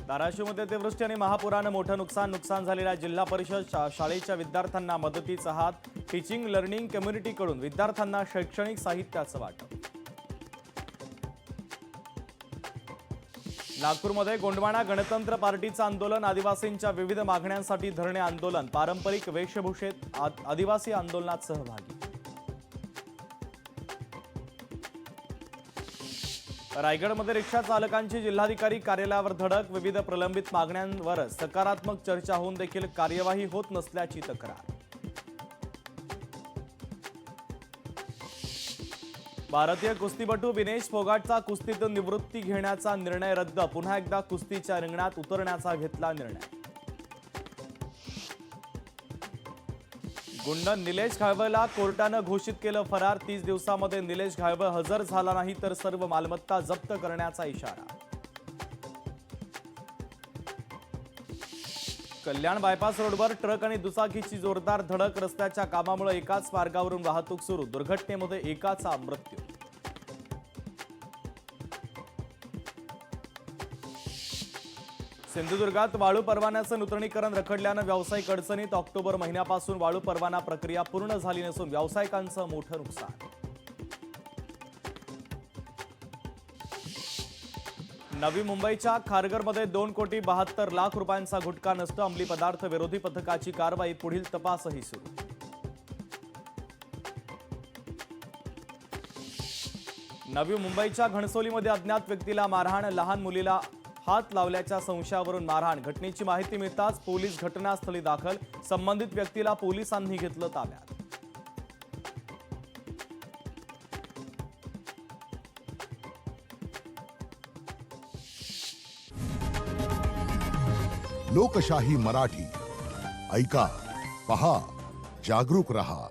धाराशिवमध्ये अतिवृष्टी आणि महापुरानं मोठं नुकसान झालेल्या जिल्हा परिषद शाळेच्या विद्यार्थ्यांना मदतीचा हात। टीचिंग लर्निंग कम्युनिटीकडून विद्यार्थ्यांना शैक्षणिक साहित्याचं वाटप। नागपूरमध्ये गोंडवाना गणतंत्र पार्टीचं आंदोलन। आदिवासींच्या विविध मागण्यांसाठी धरणे आंदोलन। पारंपरिक वेशभूषेत आदिवासी आंदोलनात सहभागी। रायगडमध्ये रिक्षा चालकांची जिल्हाधिकारी कार्यालयावर धडक। विविध प्रलंबित मागण्यांवर सकारात्मक चर्चा होऊन देखील कार्यवाही होत नसल्याची तक्रार। भारतीय कुस्तीपटू विनेश फोगाटचा कुस्तीतून निवृत्ती घेण्याचा निर्णय रद्द। पुन्हा एकदा कुस्तीच्या रिंगणात उतरण्याचा घेतला निर्णय। गुंड निलेश घाळवेला कोर्टानं घोषित केलं फरार। 30 दिवसांमध्ये निलेश घाळवे हजर झाला नाही तर सर्व मालमत्ता जप्त करण्याचा इशारा। कल्याण बायपास रोडवर ट्रक आणि दुचाकीची जोरदार धडक। रस्त्याच्या कामामुळे एकाच मार्गावरून वाहतूक सुरू। दुर्घटनेमध्ये एकाचा मृत्यू। सिंधुदुर्गात वाळू परवान्याचं नूतनीकरण रखडल्यानं व्यावसायिक अडचणीत। ऑक्टोबर महिन्यापासून वाळू परवाना प्रक्रिया पूर्ण झाली नसून व्यावसायिकांचं मोठं नुकसान। नवी मुंबईच्या खारघरमध्ये 2,72,00,000 रुपयांचा गुटखा नष्ट। अंमली पदार्थ विरोधी पथकाची कारवाई। पुढील तपासही सुरू। नवी मुंबईच्या घणसोलीमध्ये अज्ञात व्यक्तीला मारहाण। लहान मुलीला हात लावल्याच्या संशयावरून मारहाण। घटनेची माहिती मिळताच पोलीस घटनास्थळी दाखल। संबंधित व्यक्तीला पोलिसांनी घेतलं ताब्यात। लोकशाही मराठी ऐका, पहा, जागरूक रहा।